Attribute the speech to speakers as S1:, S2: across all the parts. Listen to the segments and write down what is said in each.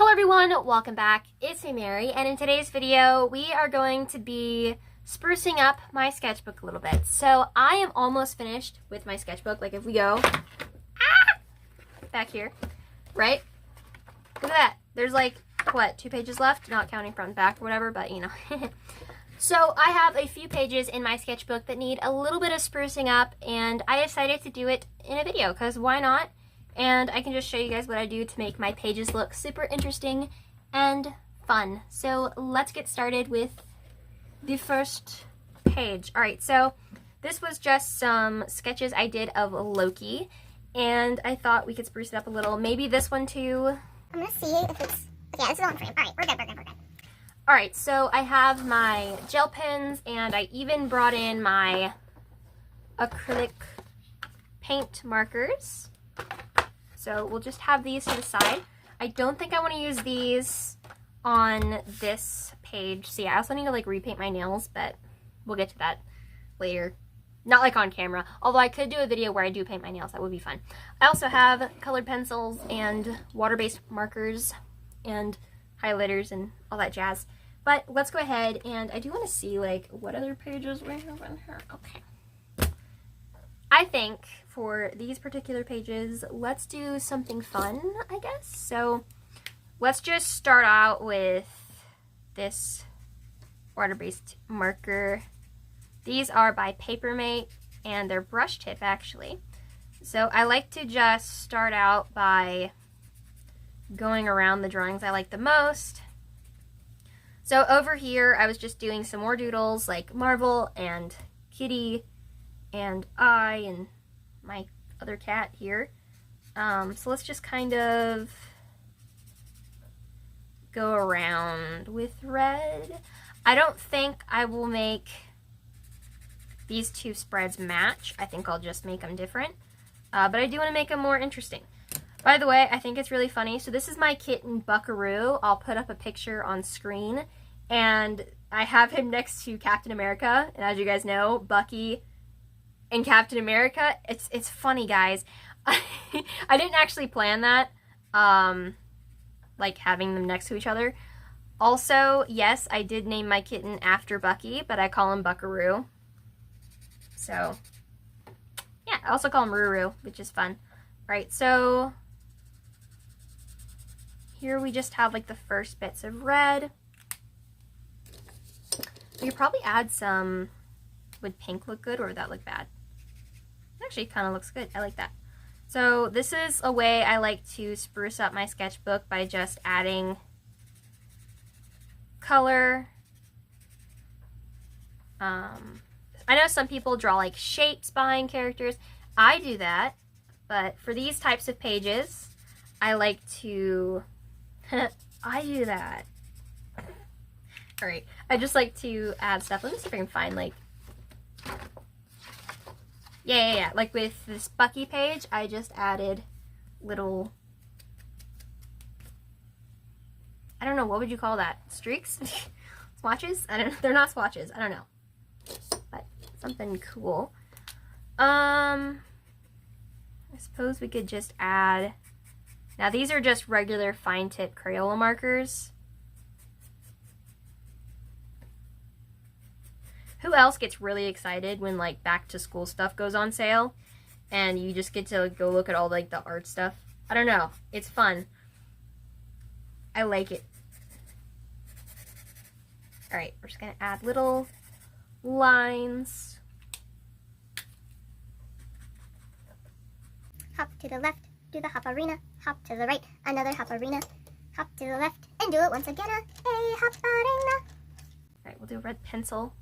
S1: Hello everyone, welcome back. It's me, Mary, and in today's video, we are going to be sprucing up my sketchbook a little bit. So I am almost finished with my sketchbook. Like if we go back here, right? Look at that. There's like, what, 2 pages left? Not counting front and back or whatever, but you know. So I have a few pages in my sketchbook that need a little bit of sprucing up, and I decided to do it in a video, because why not? And I can just show you guys what I do to make my pages look super interesting and fun. So let's get started with the first page. All right, so this was just some sketches I did of Loki, and I thought we could spruce it up a little. Maybe this one too.
S2: I'm gonna see if it's, yeah, this is on frame. All right, we're good.
S1: All right, so I have my gel pens, and I even brought in my acrylic paint markers. So we'll just have these to the side. I don't think I want to use these on this page. So yeah, I also need to like repaint my nails, but we'll get to that later. Not like on camera, although I could do a video where I do paint my nails. That would be fun. I also have colored pencils and water-based markers and highlighters and all that jazz. But let's go ahead, and I do want to see like what other pages we have in here. Okay. I think for these particular pages, let's do something fun, I guess. So let's just start out with this water-based marker. These are by Papermate, and they're brush tip actually. So I like to just start out by going around the drawings I like the most. So over here, I was just doing some more doodles like Marvel and Kitty and I and my other cat here. So let's just kind of go around with red. I don't think I will make these two spreads match. I think I'll just make them different. But I do want to make them more interesting. By the way, I think it's really funny. So this is my kitten, Buckaroo. I'll put up a picture on screen. And I have him next to Captain America. And as you guys know, Bucky and Captain America, it's funny, guys. I didn't actually plan that, like having them next to each other. Also, yes, I did name my kitten after Bucky, but I call him Buckaroo. So, yeah, I also call him Ruru, which is fun. Right, so here we just have like the first bits of red. We could probably add some. Would pink look good, or would that look bad? Actually kind of looks good. I like that. So this is a way I like to spruce up my sketchbook, by just adding color. I know some people draw like shapes behind characters. I do that, but for these types of pages, I like to I do that. All right, I just like to add stuff. Let me see if I can find like Yeah. Like with this Bucky page, I just added little, I don't know, what would you call that? Streaks? Swatches? I don't know. They're not swatches. I don't know. But something cool. I suppose we could just add, now these are just regular fine tip Crayola markers. Who else gets really excited when like back to school stuff goes on sale and you just get to go look at all like the art stuff? I don't know. It's fun. I like it. All right, we're just gonna add little lines.
S2: Hop to the left, do the hop arena. Hop to the right, another hop arena. Hop to the left, and do it once again. A hop arena.
S1: All right, we'll do a red pencil.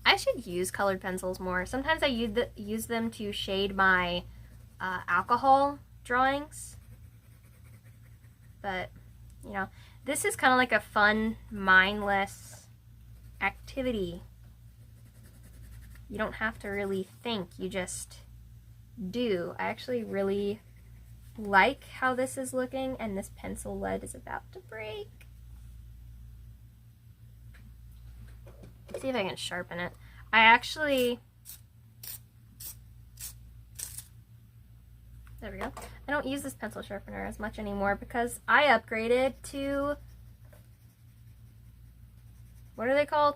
S1: I should use colored pencils more. Sometimes I use them to shade my alcohol drawings. But, you know, this is kind of like a fun, mindless activity. You don't have to really think, you just do. I actually really like how this is looking, and this pencil lead is about to break. Let's see if I can sharpen it. I actually There we go. I don't use this pencil sharpener as much anymore because I upgraded to, what are they called?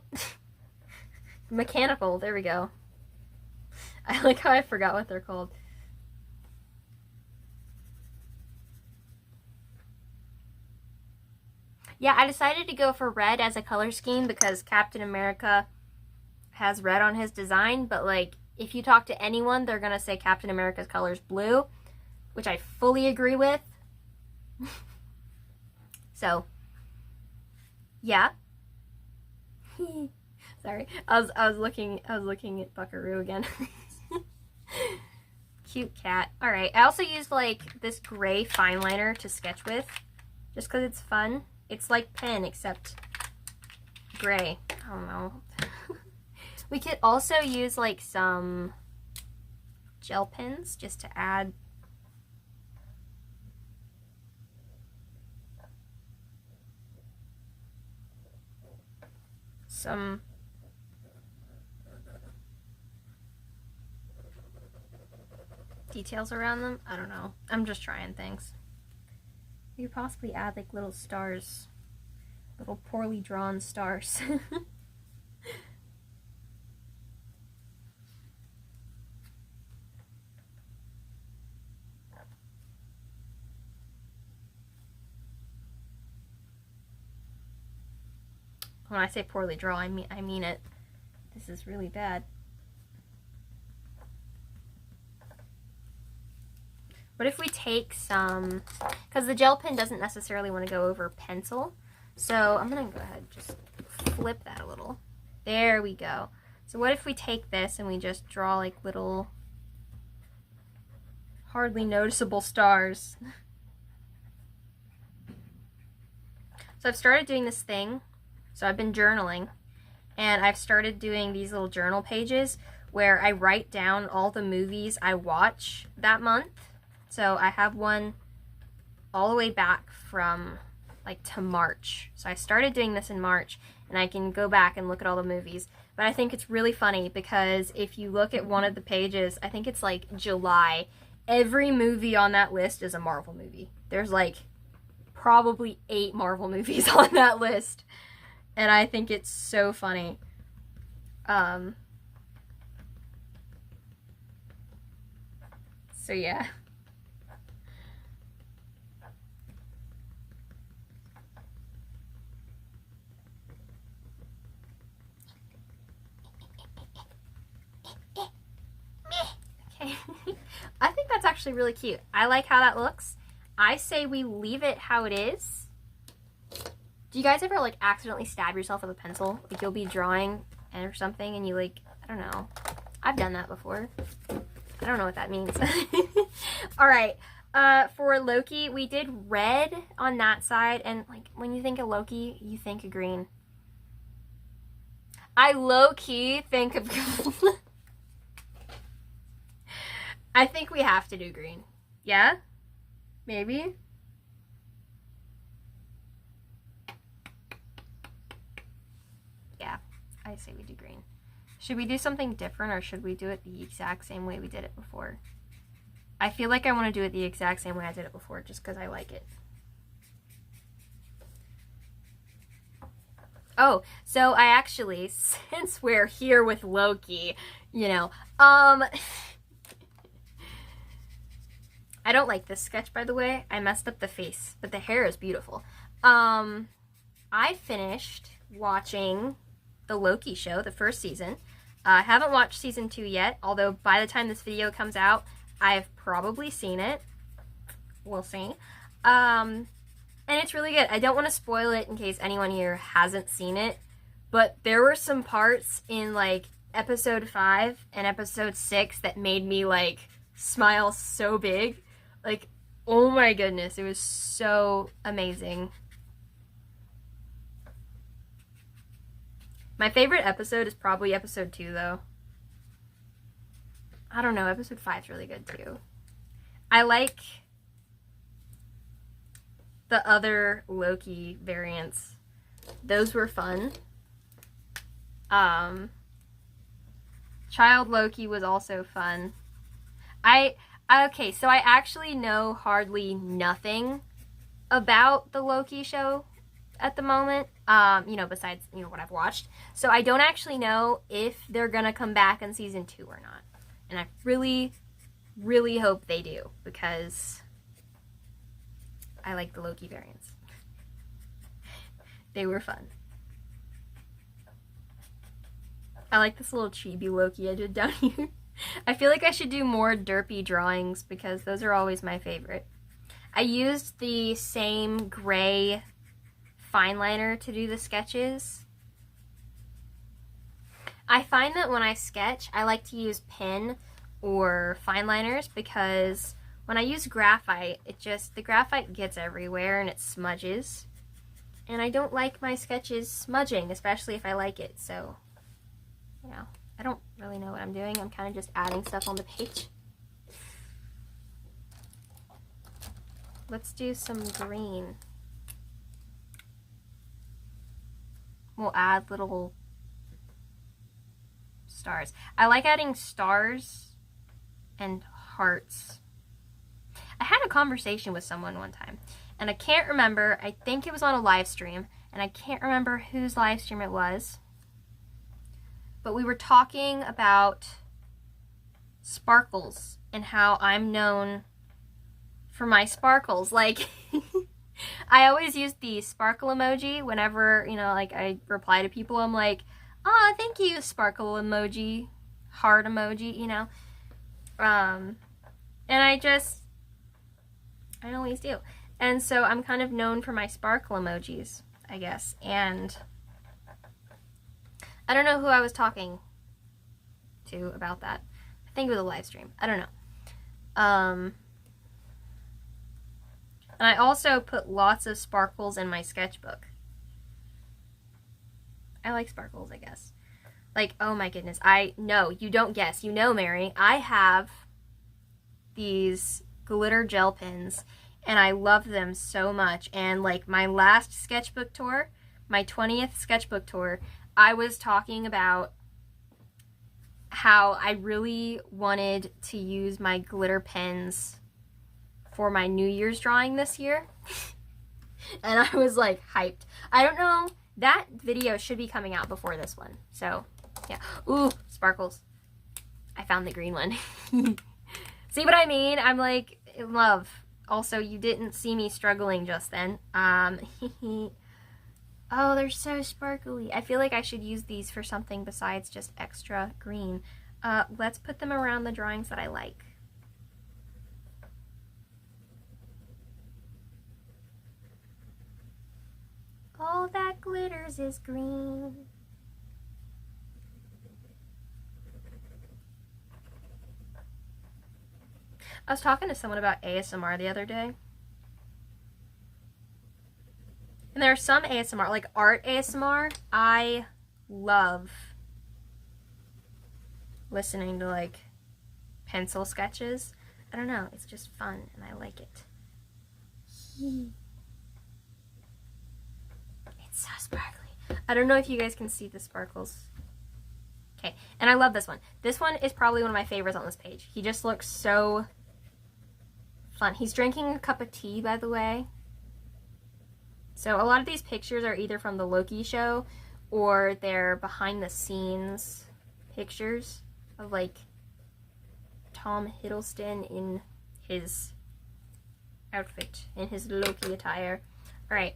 S1: Mechanical. There we go. I like how I forgot what they're called. Yeah, I decided to go for red as a color scheme because Captain America has red on his design, but like if you talk to anyone, they're gonna say Captain America's color is blue, which I fully agree with. So, yeah. Sorry, I was looking at Buckaroo again. Cute cat. All right, I also used like this gray fine liner to sketch with, just because it's fun. It's like pen except gray. I don't know. We could also use like some gel pens just to add some details around them. I don't know. I'm just trying things. You could possibly add like little stars, little poorly drawn stars. When I say poorly draw, I mean it. This is really bad. What if we take some, because the gel pen doesn't necessarily want to go over pencil, so I'm going to go ahead and just flip that a little. There we go. So what if we take this and we just draw like little, hardly noticeable stars. So I've started doing this thing, so I've been journaling, and I've started doing these little journal pages where I write down all the movies I watch that month. So I have one all the way back from like to March. So I started doing this in March, and I can go back and look at all the movies. But I think it's really funny because if you look at one of the pages, I think it's like July, every movie on that list is a Marvel movie. There's like probably 8 Marvel movies on that list. And I think it's so funny. So yeah. Okay. I think that's actually really cute. I like how that looks. I say we leave it how it is. Do you guys ever like accidentally stab yourself with a pencil? Like you'll be drawing or something and you like, I don't know. I've done that before. I don't know what that means. All right. For Loki, we did red on that side, and like when you think of Loki, you think of green. I low-key think of I think we have to do green. Yeah? Maybe? Yeah, I say we do green. Should we do something different, or should we do it the exact same way we did it before? I feel like I want to do it the exact same way I did it before, just because I like it. Oh, so I actually, since we're here with Loki, you know, I don't like this sketch, by the way. I messed up the face, but the hair is beautiful. I finished watching the Loki show, the first season. I haven't watched season 2 yet, although by the time this video comes out, I've probably seen it. We'll see. And it's really good. I don't want to spoil it in case anyone here hasn't seen it, but there were some parts in like episode 5 and episode 6 that made me like smile so big. Like, oh my goodness, it was so amazing. My favorite episode is probably episode 2 though. I don't know, episode 5 is really good too. I like the other Loki variants. Those were fun. Child Loki was also fun. Okay, so I actually know hardly nothing about the Loki show at the moment, besides, what I've watched. So I don't actually know if they're gonna come back in season 2 or not. And I really, really hope they do, because I like the Loki variants. They were fun. I like this little chibi Loki I did down here. I feel like I should do more derpy drawings because those are always my favorite. I used the same gray fine liner to do the sketches. I find that when I sketch, I like to use pen or fine liners because when I use graphite, the graphite gets everywhere and it smudges. And I don't like my sketches smudging, especially if I like it, so, I don't really know what I'm doing. I'm kind of just adding stuff on the page. Let's do some green. We'll add little stars. I like adding stars and hearts. I had a conversation with someone one time, and I can't remember. I think it was on a live stream, and I can't remember whose live stream it was. But we were talking about sparkles and how I'm known for my sparkles. Like, I always use the sparkle emoji whenever, I reply to people. I'm like, oh, thank you, sparkle emoji, heart emoji, And I always do. And so I'm kind of known for my sparkle emojis, I guess. And I don't know who I was talking to about that. I think it was a live stream. I don't know. And I also put lots of sparkles in my sketchbook. I like sparkles, I guess. Like, oh my goodness. No, you don't guess. You know, Mary. I have these glitter gel pens, and I love them so much. And like my last sketchbook tour, my 20th sketchbook tour, I was talking about how I really wanted to use my glitter pens for my New Year's drawing this year. And I was like hyped. I don't know, that video should be coming out before this one. So, yeah. Ooh, sparkles. I found the green one. See what I mean? I'm like in love. Also, you didn't see me struggling just then. Oh, they're so sparkly. I feel like I should use these for something besides just extra green. Let's put them around the drawings that I like. All that glitters is green. I was talking to someone about ASMR the other day. And there are some ASMR, like art ASMR, I love listening to like pencil sketches. I don't know, it's just fun and I like it. It's so sparkly. I don't know if you guys can see the sparkles. Okay, and I love this one. This one is probably one of my favorites on this page. He just looks so fun. He's drinking a cup of tea, by the way. So a lot of these pictures are either from the Loki show or they're behind the scenes pictures of like Tom Hiddleston in his outfit, in his Loki attire. All right,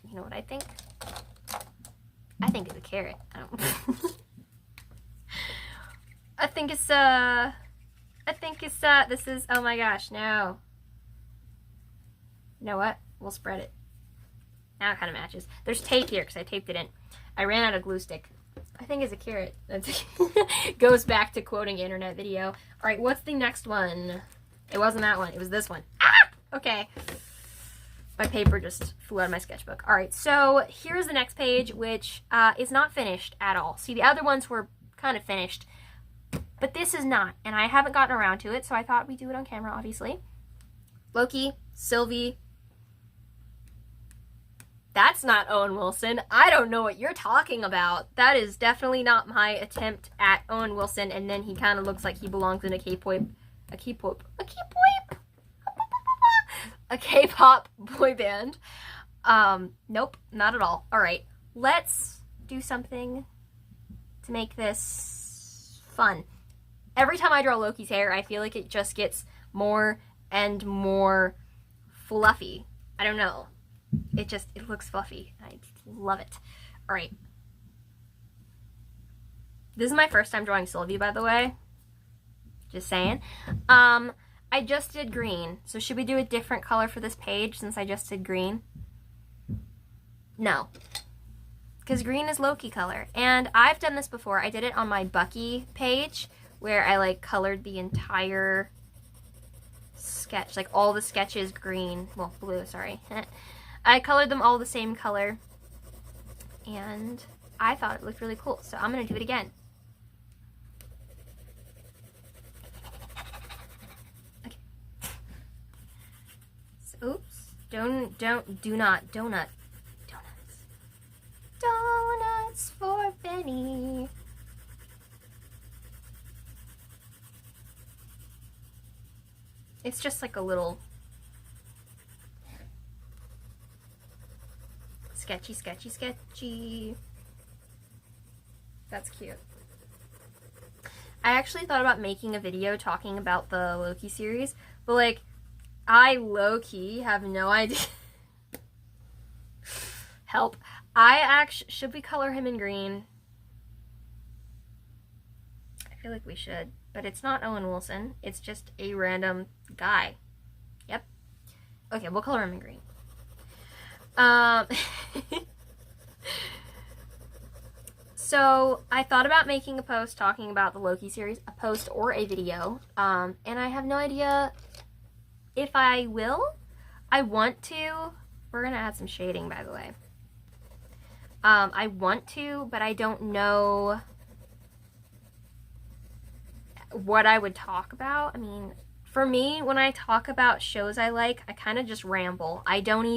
S1: you know what I think? I think it's a carrot. I don't I think it's this is, oh my gosh, no. You know what? We'll spread it. Now it kind of matches. There's tape here because I taped it in. I ran out of glue stick. I think it's a carrot. That's goes back to quoting internet video. All right, what's the next one? It wasn't that one. It was this one. Ah! Okay. My paper just flew out of my sketchbook. All right, so here's the next page, which is not finished at all. See, the other ones were kind of finished, but this is not, and I haven't gotten around to it, so I thought we'd do it on camera, obviously. Loki, Sylvie, That's not Owen Wilson. I don't know what you're talking about. That is definitely not my attempt at Owen Wilson, and then he kind of looks like he belongs in a K-pop boy band. Nope, not at all. All right, let's do something to make this fun. Every time I draw Loki's hair, I feel like it just gets more and more fluffy. I don't know. It looks fluffy. I love it. All right. This is my first time drawing Sylvie, by the way. Just saying. I just did green. So should we do a different color for this page since I just did green? No. Because green is Loki color. And I've done this before. I did it on my Bucky page where I like colored the entire sketch. Like all the sketches green. Well, blue, sorry. I colored them all the same color, and I thought it looked really cool, so I'm going to do it again. Okay. So, oops. Do not, donuts. Donuts for Benny. It's just like a little sketchy, sketchy, sketchy. That's cute. I actually thought about making a video talking about the Loki series, but like, I low-key have no idea. Help. Should we color him in green? I feel like we should, but it's not Owen Wilson. It's just a random guy. Yep. Okay, we'll color him in green. So I thought about making a post talking about the Loki series, a post or a video, and I have no idea if I will. I want to. We're gonna add some shading, by the way. I want to, but I don't know what I would talk about. I mean, for me, when I talk about shows I like, I kind of just ramble. I don't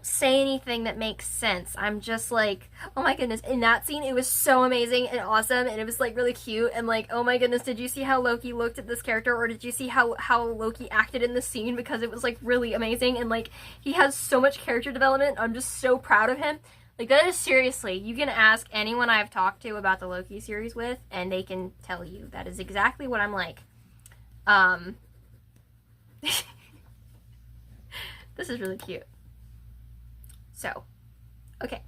S1: say anything that makes sense. I'm just like, oh my goodness, in that scene, it was so amazing and awesome, and it was like really cute, and like, oh my goodness, did you see how Loki looked at this character, or did you see how Loki acted in the scene, because it was like really amazing, and like, he has so much character development. I'm just so proud of him. Like, that is seriously, you can ask anyone I've talked to about the Loki series with, and they can tell you that is exactly what I'm like. This is really cute. So, okay.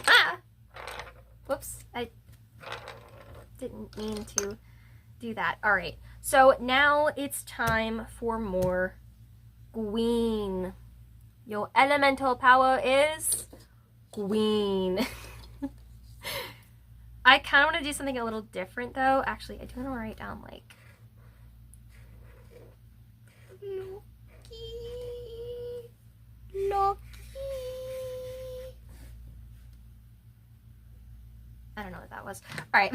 S1: Ah! Whoops, I didn't mean to do that. All right, so now it's time for more green. Your elemental power is green. I kind of want to do something a little different, though. Actually, I do want to write down, like, Loki. I don't know what that was. All right.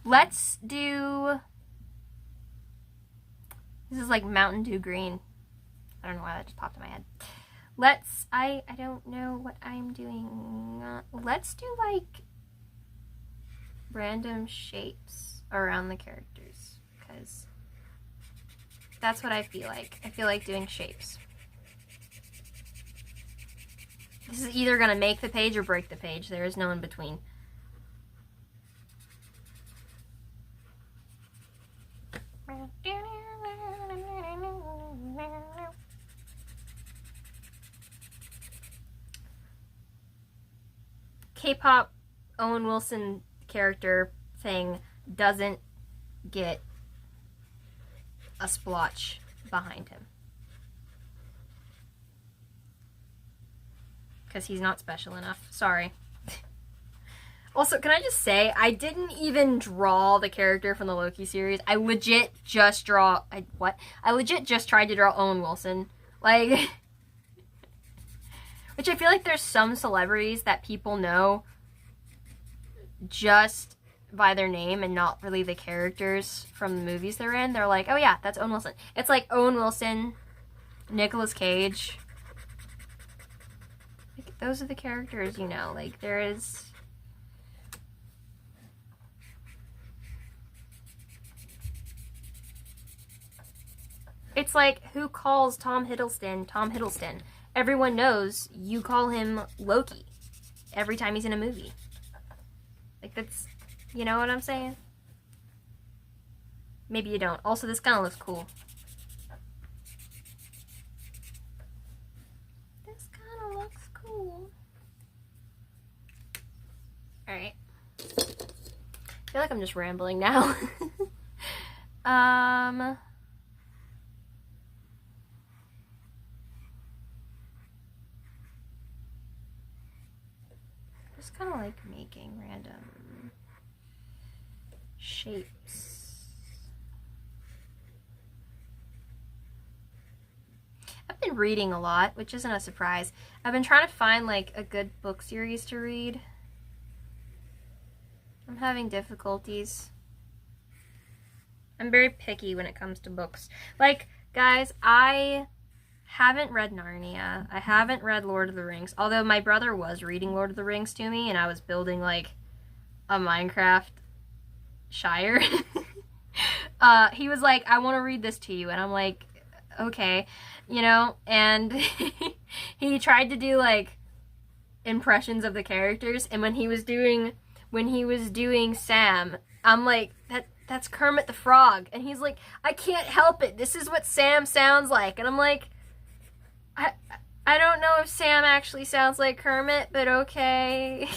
S1: Let's do, this is like Mountain Dew green. I don't know why that just popped in my head. I don't know what I'm doing. Let's do like random shapes around the characters, because that's what I feel like. I feel like doing shapes. This is either going to make the page or break the page. There is no in between. K-pop Owen Wilson character thing doesn't get a splotch behind him. Because he's not special enough. Sorry. Also, can I just say, I didn't even draw the character from the Loki series. I legit just I legit just tried to draw Owen Wilson. Like, which I feel like there's some celebrities that people know just by their name and not really the characters from the movies they're in. They're like, oh yeah, that's Owen Wilson. It's like Owen Wilson, Nicolas Cage. Like, those are the characters, you know. Like, there is... It's like, who calls Tom Hiddleston Tom Hiddleston? Everyone knows you call him Loki every time he's in a movie. Like, that's... You know what I'm saying? Maybe you don't. Also, this kind of looks cool. This kind of looks cool. Alright. I feel like I'm just rambling now. Just kind of like making random shapes. I've been reading a lot, which isn't a surprise. I've been trying to find like a good book series to read. I'm having difficulties. I'm very picky when it comes to books. Like, guys, I haven't read Narnia. I haven't read Lord of the Rings. Although my brother was reading Lord of the Rings to me, and I was building like a Minecraft Shire. He was like, I want to read this to you. And I'm like, okay, you know, and he tried to do like impressions of the characters, and when he was doing Sam, I'm like, that's Kermit the Frog, and he's like, I can't help it, this is what Sam sounds like. And I'm like, I don't know if Sam actually sounds like Kermit, but okay.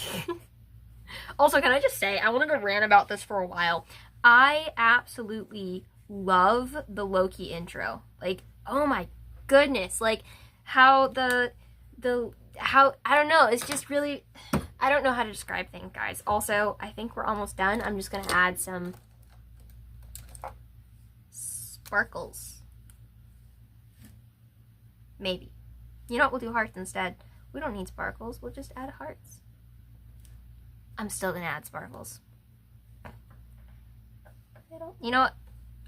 S1: Also, can I just say, I wanted to rant about this for a while. I absolutely love the Loki intro. Like, oh my goodness, like how how, I don't know, it's just really, I don't know how to describe things, guys. Also, I think we're almost done. I'm just gonna add some sparkles. Maybe. You know what, we'll do hearts instead. We don't need sparkles, we'll just add hearts. I'm still gonna add sparkles. You know what?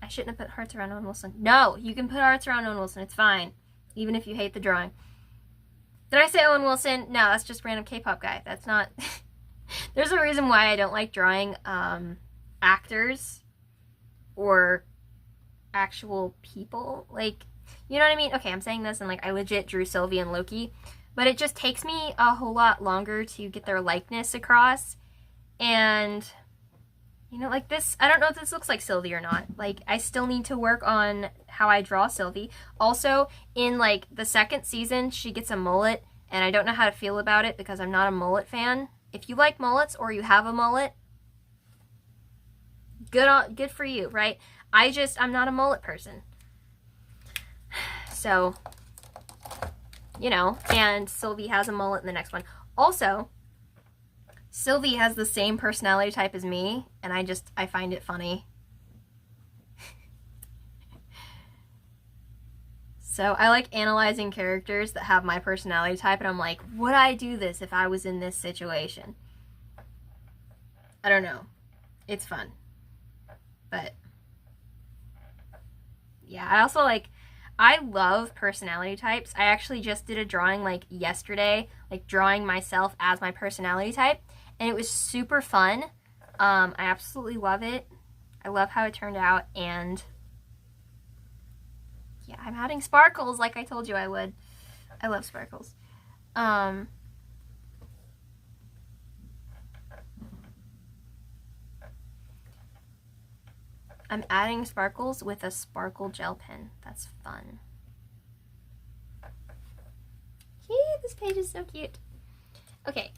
S1: I shouldn't have put hearts around Owen Wilson. No, you can put hearts around Owen Wilson. It's fine. Even if you hate the drawing. Did I say Owen Wilson? No, that's just random K-pop guy. That's not... There's a reason why I don't like drawing actors or actual people. Like, you know what I mean? Okay, I'm saying this and like I legit drew Sylvie and Loki. But it just takes me a whole lot longer to get their likeness across. And... You know, like this, I don't know if this looks like Sylvie or not. Like, I still need to work on how I draw Sylvie. Also, in, like, the second season, she gets a mullet, and I don't know how to feel about it because I'm not a mullet fan. If you like mullets or you have a mullet, good for you, right? I'm not a mullet person. So, you know, and Sylvie has a mullet in the next one. Also... Sylvie has the same personality type as me, and I find it funny. So I like analyzing characters that have my personality type, and I'm like, would I do this if I was in this situation? I don't know. It's fun. But, yeah, I also like... I love personality types. I actually just did a drawing, like, yesterday, like, drawing myself as my personality type. And it was super fun. I absolutely love it. I love how it turned out. And yeah, I'm adding sparkles like I told you I would. I love sparkles. I'm adding sparkles with a sparkle gel pen. That's fun. Yay, this page is so cute. Okay.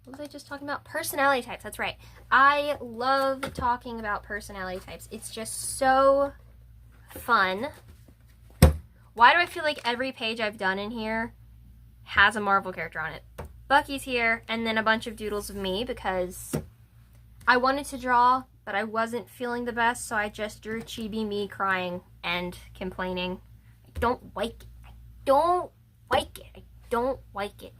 S1: What was I just talking about? Personality types, that's right. I love talking about personality types. It's just so fun. Why do I feel like every page I've done in here has a Marvel character on it? Bucky's here, and then a bunch of doodles of me because I wanted to draw, but I wasn't feeling the best, so I just drew chibi me crying and complaining. I don't like it. I don't like it. I don't like it.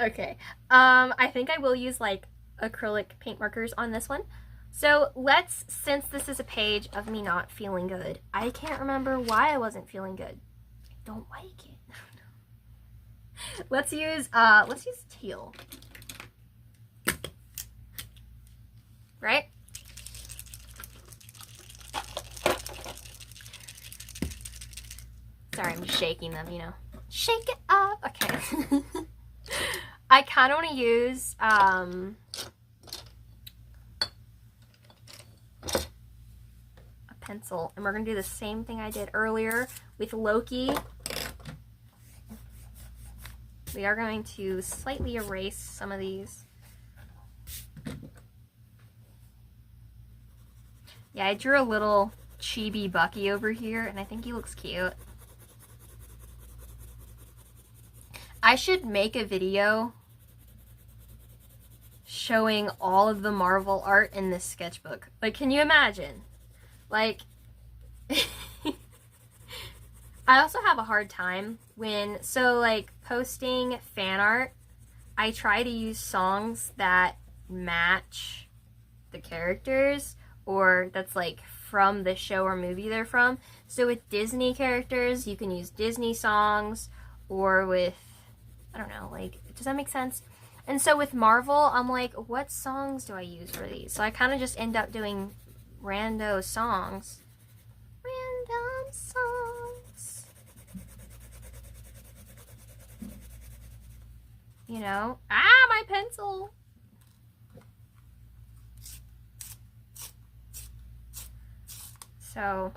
S1: Okay, I think I will use like acrylic paint markers on this one. So let's, since this is a page of me not feeling good, I can't remember why I wasn't feeling good. I don't like it. Let's use teal. Right? Sorry, I'm just shaking them, you know. Shake it up. Okay. I kind of want to use a pencil, and we're going to do the same thing I did earlier with Loki. We are going to slightly erase some of these. Yeah, I drew a little chibi Bucky over here, and I think he looks cute. I should make a video showing all of the Marvel art in this sketchbook. Like, can you imagine? Like, I also have a hard time when, so like posting fan art, I try to use songs that match the characters, or that's like from the show or movie they're from. So with Disney characters, you can use Disney songs, or with, I don't know, like, does that make sense? And so with Marvel, I'm like, what songs do I use for these? So I kind of just end up doing rando songs. Random songs. You know? Ah, my pencil! So,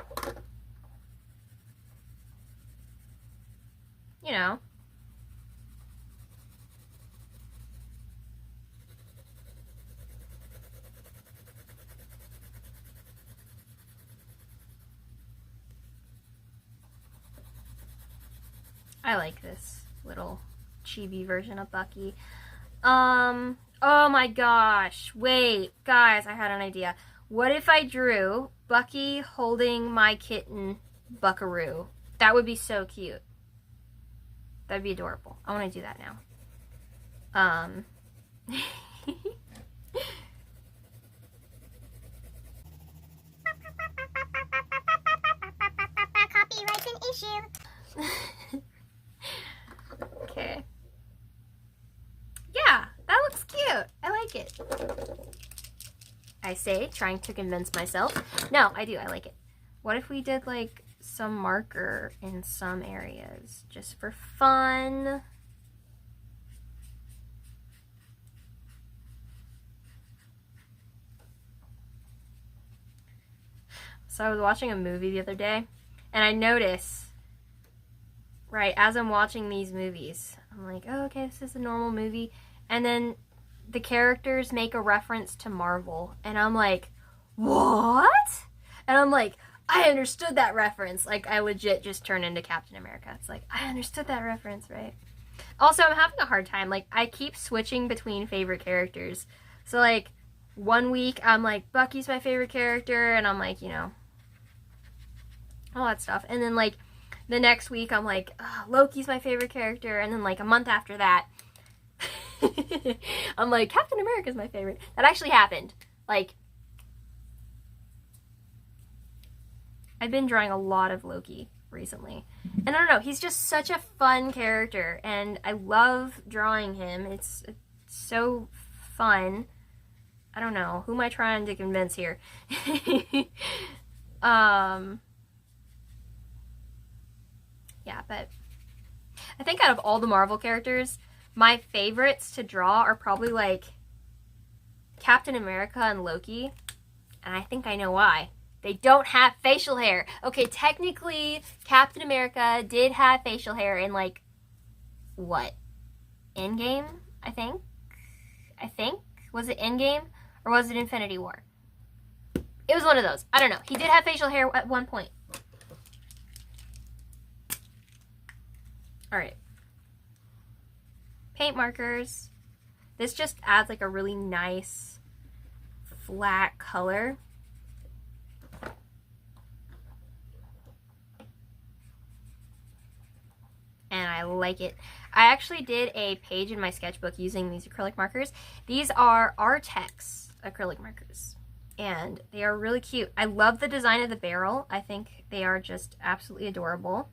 S1: you know. I like this little chibi version of Bucky. Oh my gosh. Wait, guys, I had an idea. What if I drew Bucky holding my kitten, Buckaroo? That would be so cute. That'd be adorable. I want to do that now.
S2: Copyright an issue.
S1: Okay. Yeah, that looks cute. I like it. I say, trying to convince myself. No, I do. I like it. What if we did like some marker in some areas just for fun? So I was watching a movie the other day, and I noticed, right, as I'm watching these movies, I'm like, oh, okay, this is a normal movie. And then the characters make a reference to Marvel, and I'm like, what? And I'm like, I understood that reference. Like, I legit just turned into Captain America. It's like, I understood that reference, right? Also, I'm having a hard time. Like, I keep switching between favorite characters. So, like, one week I'm like, Bucky's my favorite character, and I'm like, you know, all that stuff. And then, like, the next week I'm like, oh, Loki's my favorite character. And then, like, a month after that, I'm like, Captain America's my favorite. That actually happened. Like, I've been drawing a lot of Loki recently. And I don't know, he's just such a fun character. And I love drawing him. It's so fun. I don't know. Who am I trying to convince here? Yeah, but I think out of all the Marvel characters, my favorites to draw are probably like Captain America and Loki. And I think I know why. They don't have facial hair. Okay, technically, Captain America did have facial hair in, like, what? Endgame, I think? Was it Endgame? Or was it Infinity War? It was one of those. I don't know. He did have facial hair at one point. Alright. Paint markers. This just adds, like, a really nice flat color. And I like it. I actually did a page in my sketchbook using these acrylic markers. These are Artex acrylic markers. and they are really cute. I love the design of the barrel. I think they are just absolutely adorable.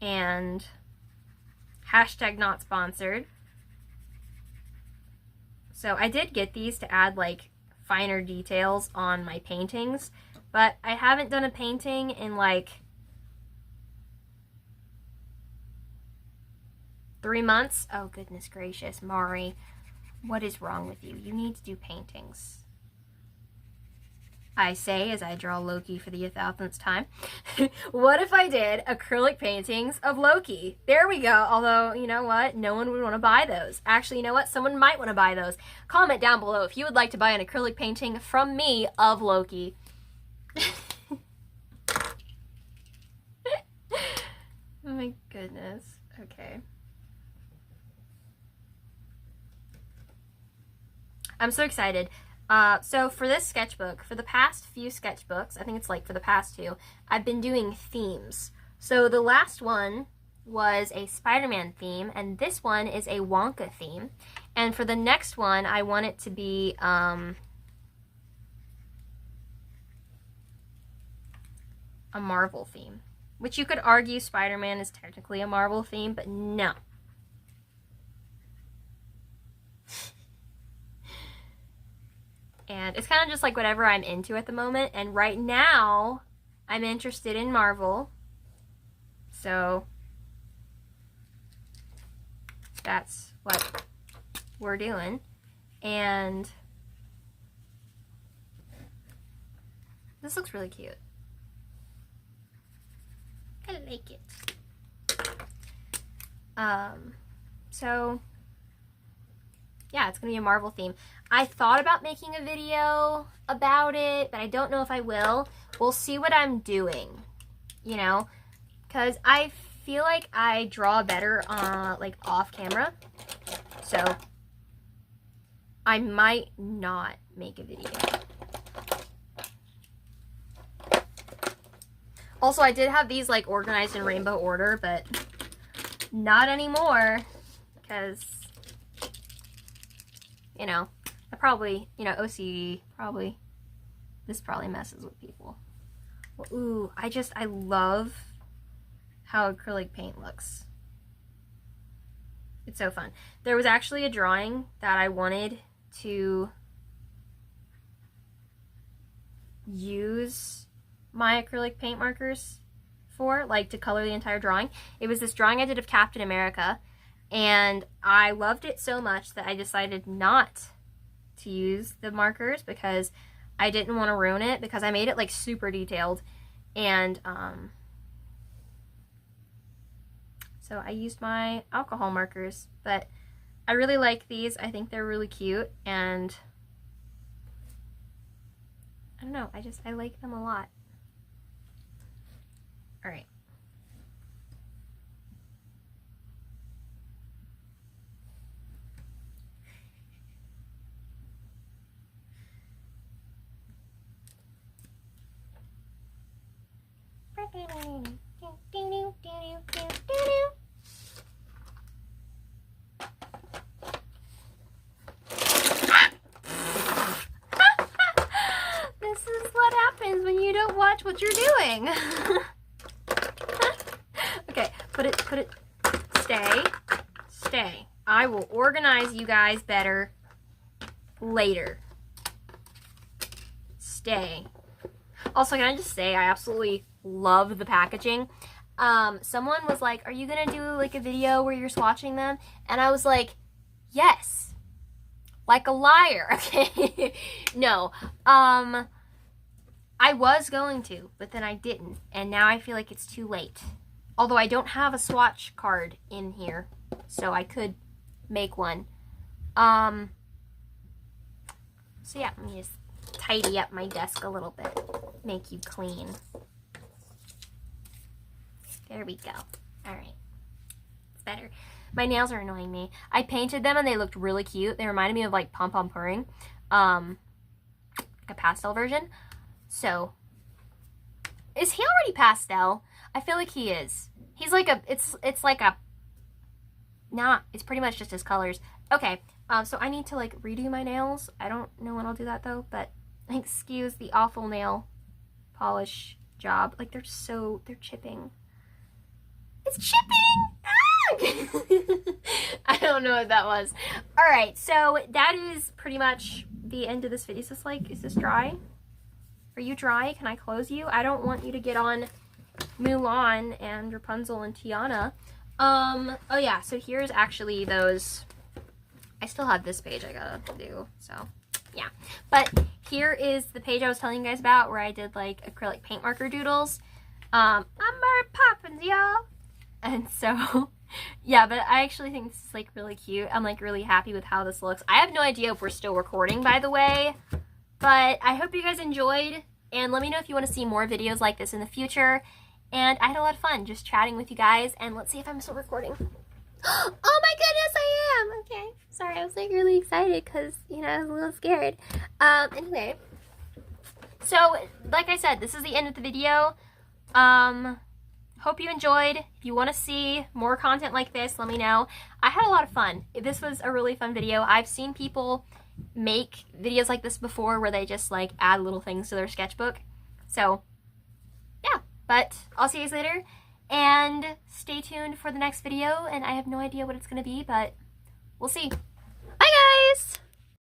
S1: And hashtag not sponsored. So I did get these to add like finer details on my paintings, but I haven't done a painting in like 3 months. Oh goodness gracious, Mari, what is wrong with you? You need to do paintings. I say as I draw Loki for the 1000th time. What if I did acrylic paintings of Loki? There we go. Although, you know what? No one would want to buy those. Actually, you know what? Someone might want to buy those. Comment down below if you would like to buy an acrylic painting from me of Loki. Oh my goodness. Okay. I'm so excited. So for this sketchbook, for the past few sketchbooks, I think it's like for the past 2, I've been doing themes. So the last one was a Spider-Man theme, and this one is a Wonka theme. And for the next one, I want it to be a Marvel theme, which you could argue Spider-Man is technically a Marvel theme, but no. And it's kind of just like whatever I'm into at the moment. And right now, I'm interested in Marvel. So that's what we're doing. And this looks really cute. I like it. So yeah, it's gonna be a Marvel theme. I thought about making a video about it, but I don't know if I will. We'll see what I'm doing, you know, because I feel like I draw better like off camera, so I might not make a video. Also, I did have these like organized in rainbow order, but not anymore because, you know, I probably, you know, OCD probably, this probably messes with people. Well, ooh, I love how acrylic paint looks. It's so fun. There was actually a drawing that I wanted to use my acrylic paint markers for, like to color the entire drawing. It was this drawing I did of Captain America, and I loved it so much that I decided not to use the markers because I didn't want to ruin it, because I made it like super detailed, and so I used my alcohol markers. But I really like these. I think they're really cute, and I don't know, I like them a lot. All right. This is what happens when you don't watch what you're doing. Okay, put it, stay. I will organize you guys better later. Stay. Also, can I just say, I absolutely love the packaging. Someone was like, are you gonna do like a video where you're swatching them? And I was like, yes. Like a liar, okay? No. I was going to, but then I didn't. And now I feel like it's too late. Although I don't have a swatch card in here, so I could make one. So yeah, let me just tidy up my desk a little bit. Make you clean. There we go. Alright. It's better. My nails are annoying me. I painted them and they looked really cute. They reminded me of like Pom Pom Puring. Like a pastel version. So, is he already pastel? I feel like he is. He's like a, it's like a, nah, it's pretty much just his colors. Okay, so I need to like redo my nails. I don't know when I'll do that though, but Excuse the awful nail polish job. Like, they're chipping. It's chipping! Ah! I don't know what that was. Alright, so that is pretty much the end of this video. Is this dry? Are you dry? Can I close you? I don't want you to get on Mulan and Rapunzel and Tiana. Oh yeah, so here's actually those. I still have this page I gotta do, so yeah. But here is the page I was telling you guys about where I did like acrylic paint marker doodles. I'm Mary Poppins, y'all. And so, yeah, but I actually think this is like really cute. I'm like really happy with how this looks. I have no idea if we're still recording, by the way, but I hope you guys enjoyed, and let me know if you want to see more videos like this in the future. And I had a lot of fun just chatting with you guys, and let's see if I'm still recording. Oh my goodness, I am! Okay, sorry, I was like really excited because, you know, I was a little scared. Anyway, so like I said, this is the end of the video. Hope you enjoyed. If you want to see more content like this, let me know. I had a lot of fun. This was a really fun video. I've seen people make videos like this before where they just like add little things to their sketchbook. So yeah, but I'll see you guys later, and stay tuned for the next video, and I have no idea what it's going to be, but we'll see.